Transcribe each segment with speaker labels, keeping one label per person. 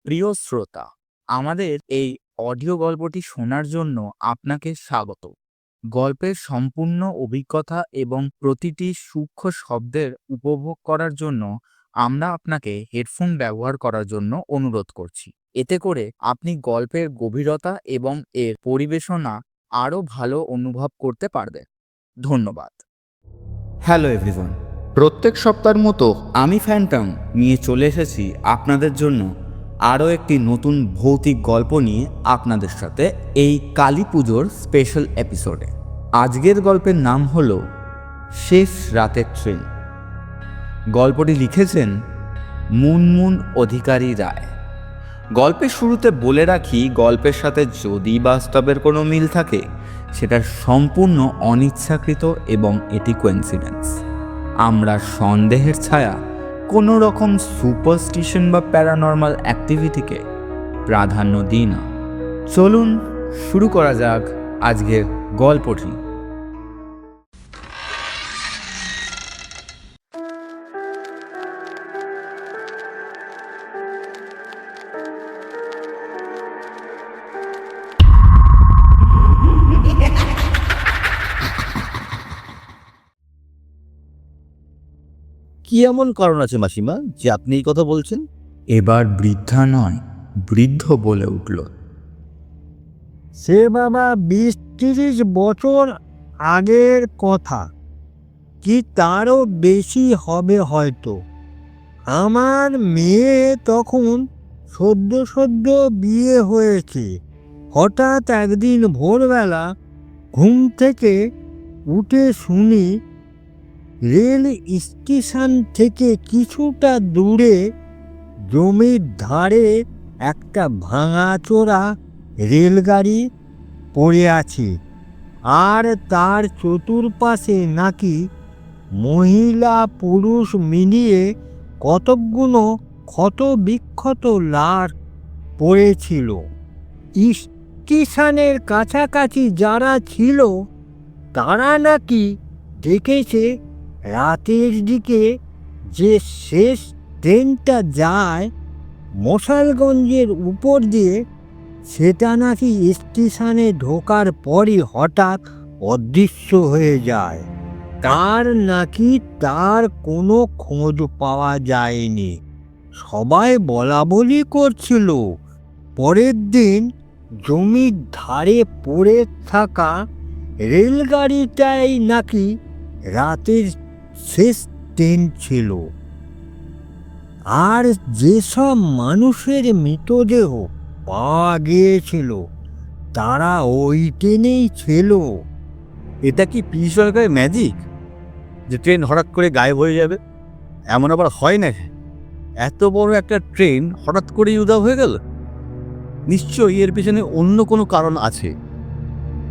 Speaker 1: প্রিয় শ্রোতা, আমাদের এই অডিও গল্পটি শোনার জন্য আপনাকে স্বাগত। গল্পের সম্পূর্ণ অভিজ্ঞতা এবং প্রতিটি সূক্ষ্ম শব্দের উপভোগ করার জন্য আমরা আপনাকে হেডফোন ব্যবহার করার জন্য অনুরোধ করছি। এতে করে আপনি গল্পের গভীরতা এবং এর পরিবেশনা আরও ভালো অনুভব করতে পারবেন। ধন্যবাদ। হ্যালো এভরিওয়ান, প্রত্যেক সপ্তাহের মতো আমি ফ্যান্টম নিয়ে চলে এসেছি আপনাদের জন্য আরও একটি নতুন ভৌতিক গল্প নিয়ে আপনাদের সাথে এই কালী পুজোর স্পেশাল এপিসোডে। আজকের গল্পের নাম হলো শেষ রাতের ট্রেন। গল্পটি লিখেছেন মুনমুন অধিকারী রায়। গল্পের শুরুতে বলে রাখি, গল্পের সাথে যদি বাস্তবের কোনো মিল থাকে সেটা সম্পূর্ণ অনিচ্ছাকৃত এবং এটি কোইন্সিডেন্স। আমরা সন্দেহের ছায়া, কোনো রকম সুপারস্টিশন বা প্যারানর্মাল অ্যাক্টিভিটিকে প্রাধান্য দিই না। চলুন শুরু করা যাক আজকের গল্পটি।
Speaker 2: কি এমন কারণ আছে মাসিমা যে আপনি এই কথা বলছেন?
Speaker 1: এবার বৃদ্ধা নয়, বৃদ্ধ বলে উঠল।
Speaker 3: সে বাবা 20-30 বছর আগের কথা, কি তারও বেশি হবে হয়তো। আমার মেয়ে তখন সদ্য বিয়ে হয়েছে। হঠাৎ একদিন ভোরবেলা ঘুম থেকে উঠে শুনি রেল স্টেশন থেকে কিছুটা দূরে জমির ধারে একটা ভাঙাচোরা রেলগাড়ি পড়ে আছে, আর তার চতুর্পাশে নাকি মহিলা পুরুষ মিলিয়ে কতকগুলো ক্ষত বিক্ষত লাশ পড়েছিল। স্টেশনের কাছাকাছি যারা ছিল তারা নাকি দেখেছে রাতের দিকে যে শেষ ট্রেনটা যায় মশালগঞ্জের উপর দিয়ে, সেটা নাকি স্টেশনে ঢোকার পরই হঠাৎ অদৃশ্য হয়ে যায়। তার নাকি তার কোনো খোঁজ পাওয়া যায়নি। সবাই বলা বলি করছিল পরের দিন জমির ধারে পড়ে থাকা রেলগাড়িটাই নাকি রাতের শেষ ট্রেন ছিল। আর যেসব মানুষের মৃতদেহ পাওয়া গিয়েছিল তারা ওই ট্রেনেই ছিল।
Speaker 2: এটা কি পিস সরকারের ম্যাজিক যে ট্রেন হঠাৎ করে গায়েব হয়ে যাবে? এমন আবার হয় না। এত বড় একটা ট্রেন হঠাৎ করেই উধাও হয়ে গেল। নিশ্চয়ই এর পেছনে অন্য কোনো কারণ আছে।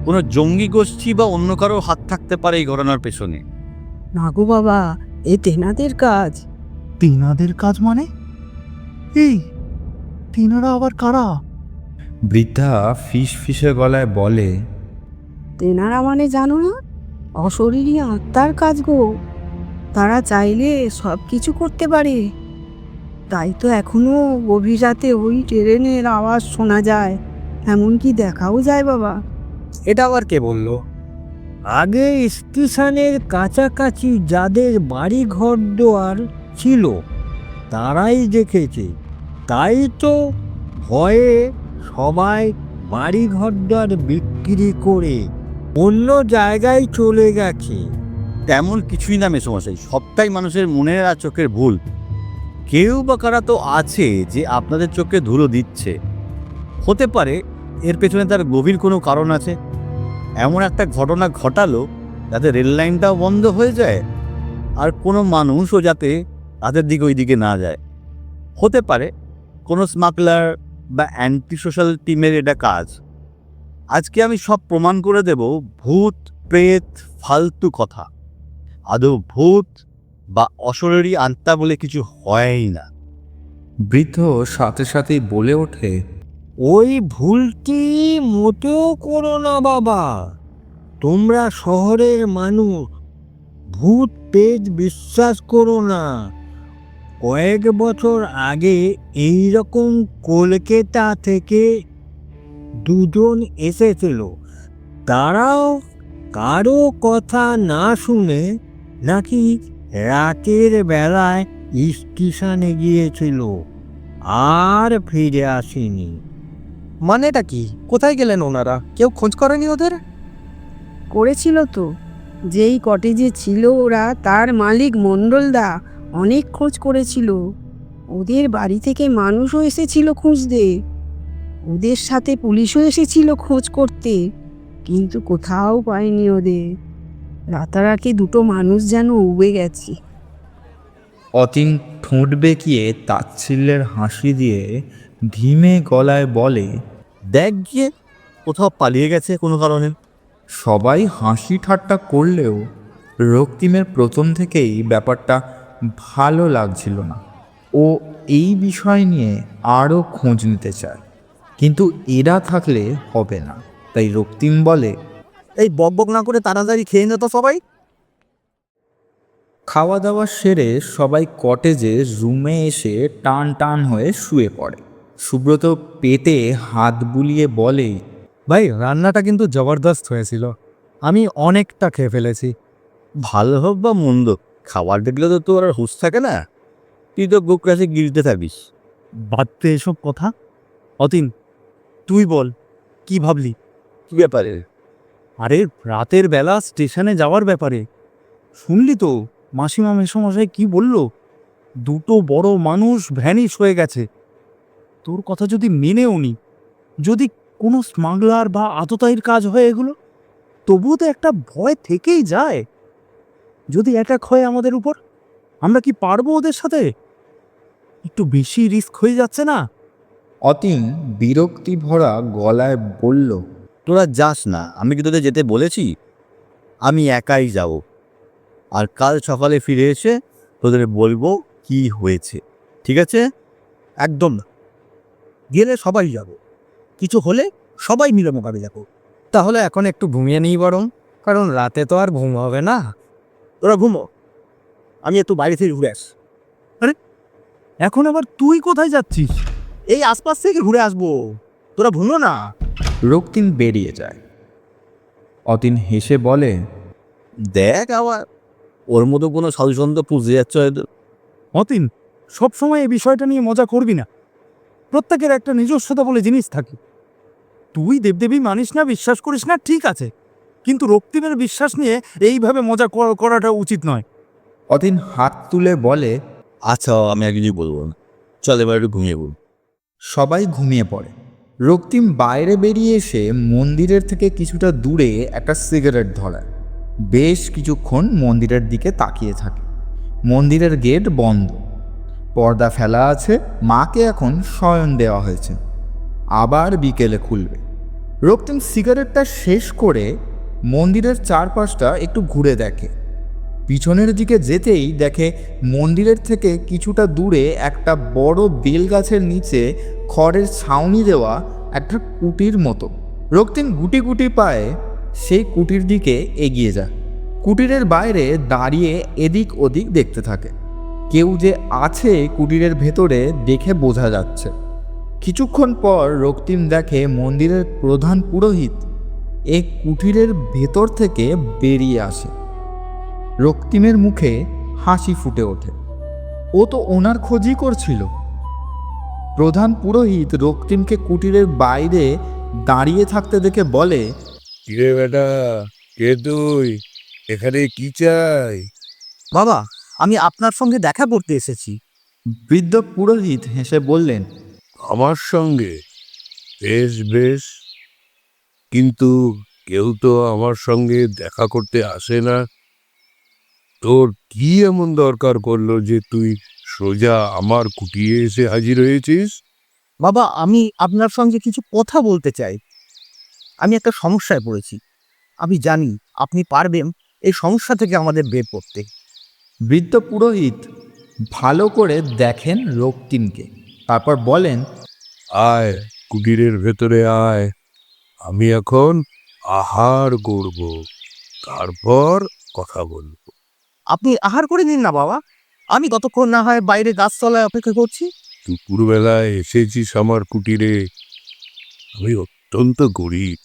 Speaker 2: কোনো জঙ্গি গোষ্ঠী বা অন্য কারো হাত থাকতে পারে এই ঘটনার পেছনে।
Speaker 4: না গো বাবা, এ তেনাদের কাজ।
Speaker 5: তিনাদের কাজ মানে? এই তিনারা আবার কারা?
Speaker 1: বৃদ্ধা ফিস ফিসে গলায় বলে,
Speaker 4: তেনারা মানে জানো না, অশরীরী আত্মার কাজ গো। তারা চাইলে সব কিছু করতে পারে। তাই তো এখনো গভীর রাতে ওই ট্রেনের আওয়াজ শোনা যায়, এমনকি দেখাও যায় বাবা।
Speaker 3: এটা আবার কে বলল? আগে স্টেশনের কাছাকাছি যাদের বাড়ি ঘর দোয়ার ছিল তারাই দেখেছে। তাই তো ভয়ে সবাই বাড়ি ঘর দোয়ার বিক্রি করে অন্য জায়গায় চলে গেছে।
Speaker 2: তেমন কিছুই না মেসোমশাই, সবটাই মানুষের মনের আর চোখের ভুল। কেউ বা কারা তো আছে যে আপনাদের চোখে ধুলো দিচ্ছে। হতে পারে এর পেছনে তার গভীর কোনো কারণ আছে। এমন একটা ঘটনা ঘটালো যাতে রেল লাইনটাও বন্ধ হয়ে যায় আর কোনো মানুষও যাতে তাদের দিকে ওই দিকে না যায়। হতে পারে কোনো স্মাগলার বা অ্যান্টি সোশ্যাল টিমের এটা কাজ। আজকে আমি সব প্রমাণ করে দেব ভূত প্রেত ফালতু কথা। আদৌ ভূত বা অশরীরী আত্মা বলে কিছু হয়ই না।
Speaker 1: বৃদ্ধ সাথে সাথেই বলে ওঠে,
Speaker 3: ওই ভুলটি মোটেও করো না বাবা। তোমরা শহরের মানুষ, ভূত পেট বিশ্বাস করো না। কয়েক বছর আগে এই রকম কলকাতা থেকে দুজন এসেছিল। তারাও কারো কথা না শুনে নাকি রাতের বেলায় স্টেশনে গিয়েছিল, আর ফিরে আসেনি।
Speaker 6: মানেটা কি? কোথায় গেলেন ওনারা? কেউ খোঁজ করেনি ওদের?
Speaker 4: করেছিল তো, যেই কটেজে ছিল ওরা তার মালিক মণ্ডলদা অনেক খোঁজ করেছিল। ওদের বাড়ি থেকে মানুষও এসেছিল খুঁজতে, ওদের সাথে পুলিশও এসেছিল খোঁজ করতে, কিন্তু কোথাও পায়নি ওদের। রাতারাতি দুটো মানুষ যেন উবে গেছে।
Speaker 1: অতীন ঠোঁট বেঁকিয়ে তাচ্ছিল্যের হাসি দিয়ে ধিমে গলায় বলে,
Speaker 2: দেখ গিয়ে কোথাও পালিয়ে গেছে কোনো কারণে।
Speaker 1: সবাই হাসি ঠাট্টা করলেও রক্তিমের প্রথম থেকেই ব্যাপারটা ভালো লাগছিল না। ও এই বিষয় নিয়ে আরও খোঁজ নিতে চায়, কিন্তু এরা থাকলে হবে না। তাই রক্তিম বলে,
Speaker 6: এই বকবক না করে তাড়াতাড়ি খেয়ে নিত সবাই।
Speaker 1: খাওয়া দাওয়া সেরে সবাই কটেজে রুমে এসে টান টান হয়ে শুয়ে পড়ে। সুব্রত পেটে হাত বুলিয়ে বলে,
Speaker 6: ভাই, রান্নাটা কিন্তু জবরদস্ত হয়েছিল। আমি অনেকটা খেয়ে ফেলেছি।
Speaker 2: ভালো হোক বা মন্দ, খাবার দেখলে তো তোর আর হুঁশ থাকে না। তুই তো গোকরাসে গিলতে থাকিস।
Speaker 5: বাদ দে এসব কথা। অতীন, তুই বল, কি ভাবলি?
Speaker 2: কি ব্যাপারে?
Speaker 5: আরে রাতের বেলা স্টেশনে যাওয়ার ব্যাপারে শুনলি তো মাসিমা মেসোমশাই কি বলল? দুটো বড় মানুষ ভ্যানিশ হয়ে গেছে। তোর কথা যদি মেনেও নি, যদি কোনো স্মাগলার বা আততায়ীর কাজ হয় এগুলো, তবুও তো একটা ভয় থেকেই যায়। যদি অ্যাটাক হয় আমাদের উপর, আমরা কি পারবো ওদের সাথে? একটু বেশি রিস্ক হয়ে যাচ্ছে না?
Speaker 1: অতীন বিরক্তি ভরা গলায় বলল,
Speaker 2: তোরা যাস না, আমি কি তোদের যেতে বলেছি? আমি একাই যাব, আর কাল সকালে ফিরে এসে তোদের বলবো কি হয়েছে, ঠিক আছে?
Speaker 6: একদম না, গেলে সবাই যাব, কিছু হলে সবাই মিলে মোকাবিলা করব। তাহলে এখন একটু ঘুমিয়ে নিই বরং, কারণ রাতে তো আর ঘুম হবে না। তোরা ঘুমো, আমি একটু বাইরে থেকে ঘুরে আস।
Speaker 5: এখন আবার তুই কোথায় যাচ্ছিস?
Speaker 6: এই আশপাশ থেকে ঘুরে আসবো, তোরা ঘুমো না।
Speaker 1: রক্তিম বেরিয়ে যায়। অতীন হেসে বলে,
Speaker 2: দেখ আবার ওর মতো কোনো সাধুসন্ত পুষে যাচ্ছে হয়তো।
Speaker 5: অতীন, সবসময় এই বিষয়টা নিয়ে মজা করবি না। প্রত্যেকের একটা নিজস্বতা বলে জিনিস থাকে। তুই দেবদেবী মানিস না, বিশ্বাস করিস না, ঠিক আছে, কিন্তু রক্তিমের বিশ্বাস নিয়ে এইভাবে মজা করাটা উচিত নয়।
Speaker 1: অতীন হাত তুলে বলে,
Speaker 2: আচ্ছা, আমি আর কিছুই বলবো না, চল এবার একটু ঘুমিয়ে পড়ব।
Speaker 1: সবাই ঘুমিয়ে পড়ে। রক্তিম বাইরে বেরিয়ে এসে মন্দিরের থেকে কিছুটা দূরে একটা সিগারেট ধরায়। বেশ কিছুক্ষণ মন্দিরের দিকে তাকিয়ে থাকে। মন্দিরের গেট বন্ধ, পর্দা ফেলা আছে। মাকে এখন শয়ন দেওয়া হয়েছে, আবার বিকেলে খুলবে। রক্তিম সিগারেটটা শেষ করে মন্দিরের চারপাশটা একটু ঘুরে দেখে। পিছনের দিকে যেতেই দেখে মন্দিরের থেকে কিছুটা দূরে একটা বড় বেল গাছের নিচে খড়ের ছাউনি দেওয়া একটা কুটির মতো। রক্তিম গুটি গুটি পায়ে সেই কুটির দিকে এগিয়ে যায়। কুটিরের বাইরে দাঁড়িয়ে এদিক ওদিক দেখতে থাকে। কেউ যে আছে কুটিরের ভেতরে দেখে বোঝা যাচ্ছে। কিছুক্ষণ পর রক্তিম দেখে মন্দিরের প্রধান পুরোহিত এই কুটিরের ভেতর থেকে বেরিয়ে আসে। রক্তিমের মুখে হাসি ফুটে ওঠে। ও তো ওনার খোঁজই করছিল। প্রধান পুরোহিত রক্তিমকে কুটিরের বাইরে দাঁড়িয়ে থাকতে দেখে বলে,
Speaker 7: কিরে বেটা, কে তুই? এখানে কি চাই?
Speaker 6: বাবা, আমি আপনার সঙ্গে দেখা করতে এসেছি।
Speaker 1: বৃদ্ধ পুরোহিত হেসে বললেন,
Speaker 7: আমার সঙ্গে? বেশ বেশ, কিন্তু কেউ তো আমার সঙ্গে দেখা করতে আসে না। তোর কি এমন দরকার করলো যে তুই সোজা আমার কুটিরে এসে হাজির হয়েছিস?
Speaker 6: বাবা, আমি আপনার সঙ্গে কিছু কথা বলতে চাই। আমি একটা সমস্যায় পড়েছি। আমি জানি আপনি পারবেন এই সমস্যা থেকে আমাদের বের করতে।
Speaker 1: বৃদ্ধ পুরোহিত ভালো করে দেখেন রক্তিমকে, তারপর বলেন,
Speaker 7: আয়, কুটিরের ভেতরে আয়। আমি এখন আহার করব, তারপর কথা বলবো।
Speaker 6: আপনি আহার করে নিন না বাবা, আমি ততক্ষণ না হয় বাইরে গাছতলায় অপেক্ষা করছি।
Speaker 7: দুপুরবেলায় এসেছিস আমার কুটিরে। আমি অত্যন্ত গরিব,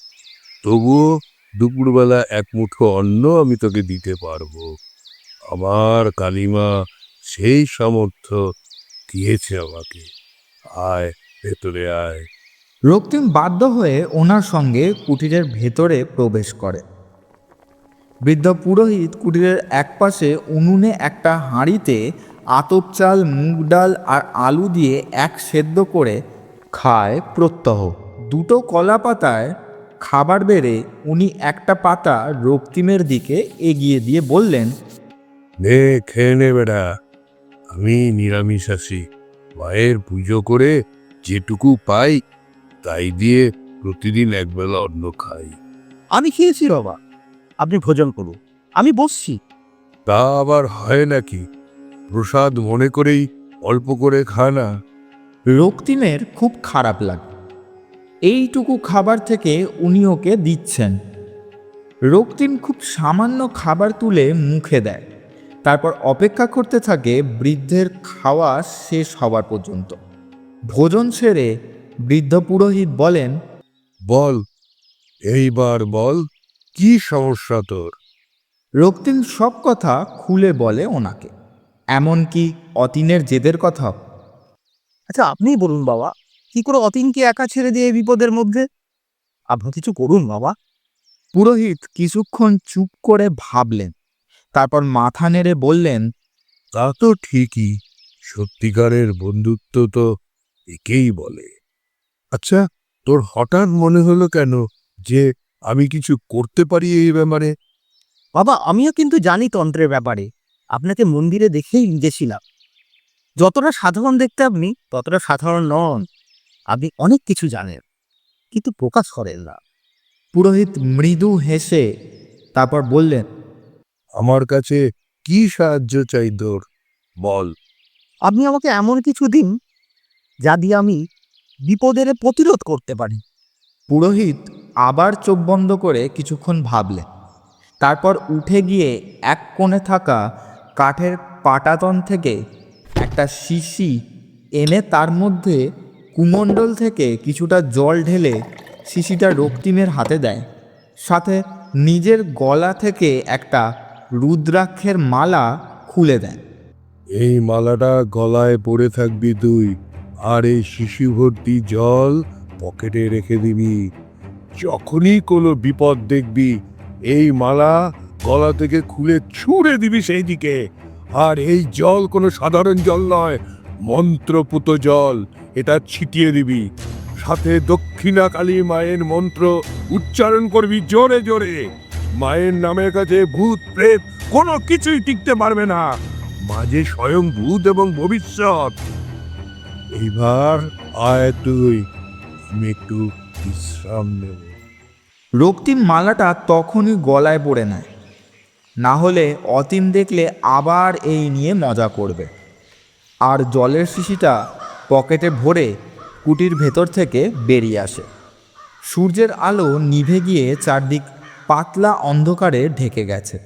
Speaker 7: তবুও দুপুরবেলা এক মুঠো অন্ন আমি তোকে দিতে পারবো। আমার কালিমা সেই সামর্থ্য দিয়েছে আমাকে। আয়, ভেতরে আয়।
Speaker 1: রক্তিম বাধ্য হয়ে ওনার সঙ্গে কুটিরের ভেতরে প্রবেশ করে। বৃদ্ধ পুরোহিত কুটিরের একপাশে উনুনে একটা হাঁড়িতে আতপ চাল, মুগ ডাল আর আলু দিয়ে এক সেদ্ধ করে খায় প্রত্যহ। দুটো কলা পাতায় খাবার বেড়ে উনি একটা পাতা রক্তিমের দিকে এগিয়ে দিয়ে বললেন,
Speaker 7: নে, খেয়ে নে বেটা। আমি নিরামিষাশী, মায়ের পুজো করে যেটুকু পাই তাই দিয়ে প্রতিদিন একবেলা অন্ন খাই।
Speaker 6: আমি খেয়েছি বাবা, আপনি ভোজন করুন, আমি বসছি।
Speaker 7: তা আবার হয় নাকি? প্রসাদ মনে করেই অল্প করে খা না।
Speaker 1: রক্তিমের খুব খারাপ লাগে। এইটুকু খাবার থেকে উনি ওকে দিচ্ছেন। রক্তিম খুব সামান্য খাবার তুলে মুখে দেয়, তারপর অপেক্ষা করতে থাকে বৃদ্ধের খাওয়া শেষ হওয়ার পর্যন্ত। ভোজন সেরে বৃদ্ধ পুরোহিত বলেন,
Speaker 7: বল, এইবার বল, কি সমস্যা তোর?
Speaker 1: রক্তিম সব কথা খুলে বলে ওনাকে, এমনকি অতীনের জেদের কথা।
Speaker 6: আচ্ছা, আপনিই বলুন বাবা, কি করে অতীনকে একা ছেড়ে দিয়ে এই বিপদের মধ্যে? আপনি কিছু করুন বাবা।
Speaker 1: পুরোহিত কিছুক্ষণ চুপ করে ভাবলেন, তারপর মাথা নেড়ে বললেন,
Speaker 7: তা তো ঠিকই, সত্যিকারের বন্ধুত্ব তো একেই বলে। আচ্ছা, তোর হঠাৎ মনে হলো কেন যে আমি কিছু করতে পারি এই ব্যাপারে?
Speaker 6: বাবা, আমিও কিন্তু জানি তন্ত্রের ব্যাপারে। আপনাকে মন্দিরে দেখেই বুঝেছিলাম। যতটা সাধারণ দেখতে আপনি, ততটা সাধারণ নন। আপনি অনেক কিছু জানেন, কিন্তু প্রকাশ করেন না।
Speaker 1: পুরোহিত মৃদু হেসে তারপর বললেন,
Speaker 7: আমার কাছে কি সাহায্য চাই তোর? বল।
Speaker 6: আপনি আমাকে এমন কিছু দিন যা দিয়ে আমি বিপদের প্রতিরোধ করতে পারি।
Speaker 1: পুরোহিত আবার চোখ বন্ধ করে কিছুক্ষণ ভাবলেন, তারপর উঠে গিয়ে এক কোণে থাকা কাঠের পাটাতন থেকে একটা শিশি এনে তার মধ্যে কুমণ্ডল থেকে কিছুটা জল ঢেলে শিশিটা রক্তিমের হাতে দেয়। সাথে নিজের গলা থেকে একটা রুদ্রাক্ষের মালা খুলে দেন।
Speaker 7: এই মালাটা গলায় পড়ে থাকবি তুই, আর এই শিশি ভর্তি জল পকেটে রেখে দিবি। যখনই কোনো বিপদ দেখবি, এই মালা গলা থেকে খুলে ছুঁড়ে দিবি সেই দিকে। আর এই জল কোনো সাধারণ জল নয়, মন্ত্রপুত জল। এটা ছিটিয়ে দিবি, সাথে দক্ষিণা কালী মায়ের মন্ত্র উচ্চারণ করবি জোরে জোরে। মায়ের নামের কাছে ভূত প্রেত কোনো কিছুই টিকতে পারবে না। মাঝে স্বয়ং ভূত এবং ভবিষ্যৎ। এইবার আয় তুই, আমি একটু বিশ্রাম নেব।
Speaker 1: রক্তিম মালাটা তখনই গলায় পড়ে নেয়, না হলে অতীন দেখলে আবার এই নিয়ে মজা করবে। আর জলের শিশিটা পকেটে ভরে কুটির ভেতর থেকে বেরিয়ে আসে। সূর্যের আলো নিভে গিয়ে চারদিক পাতলা অন্ধকারে ঢেকে গেছে।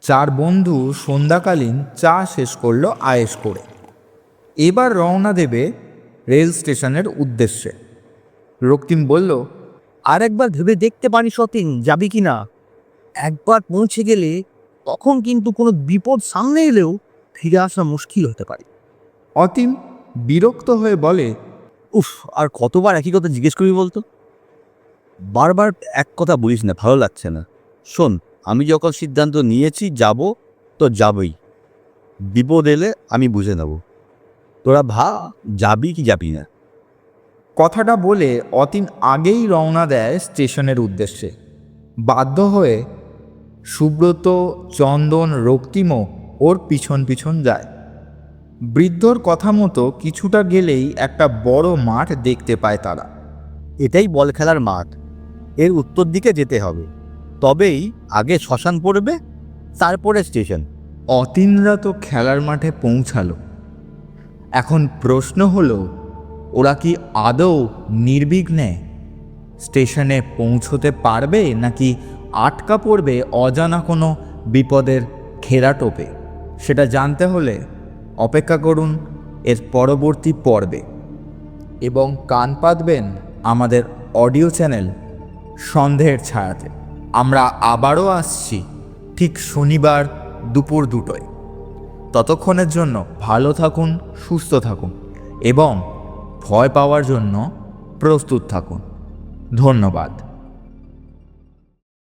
Speaker 1: চার বন্ধু সন্ধ্যাকালীন চা শেষ করলো আয়েশ করে। এবার রওনা দেবে রেল স্টেশনের উদ্দেশ্যে। রক্তিম বলল,
Speaker 6: আর একবার ভেবে দেখতে পারি সতীন, যাবি কি না? একবার পৌঁছে গেলে তখন কিন্তু কোনো বিপদ সামনে এলেও ফিরে আসা মুশকিল হতে পারে।
Speaker 1: অতীন বিরক্ত হয়ে বলে,
Speaker 2: উফ, আর কতবার একই কথা জিজ্ঞেস করবি বলতো? বারবার এক কথা বলিস না, ভালো লাগছে না। শোন, আমি যখন সিদ্ধান্ত নিয়েছি যাব তো যাবই। বিপদ এলে আমি বুঝে নেব। তোরা যাবি কি যাবি না।
Speaker 1: কথাটা বলে অতীন আগেই রওনা দেয় স্টেশনের উদ্দেশ্যে। বাধ্য হয়ে সুব্রত, চন্দন, রক্তিমও ওর পিছন পিছন যায়। বৃদ্ধর কথা মতো কিছুটা গেলেই একটা বড় মাঠ দেখতে পায় তারা।
Speaker 2: এটাই বল খেলার মাঠ। এর উত্তর দিকে যেতে হবে, তবেই আগে শ্মশান পড়বে, তারপরে স্টেশন।
Speaker 1: অতীনরা তো খেলার মাঠে পৌঁছালো। এখন প্রশ্ন হলো, ওরা কি আদৌ নির্বিঘ্নে স্টেশনে পৌঁছতে পারবে, নাকি আটকা পড়বে অজানা কোনো বিপদের ঘেরাটোপে? সেটা জানতে হলে অপেক্ষা করুন এর পরবর্তী পর্বে এবং কান পাতবেন আমাদের অডিও চ্যানেল সন্দেহের ছায়াতে। আমরা আবারও আসছি ঠিক শনিবার দুপুর 2টায়। ততক্ষণের জন্য ভালো থাকুন, সুস্থ থাকুন এবং ভয় পাওয়ার জন্য প্রস্তুত থাকুন। ধন্যবাদ।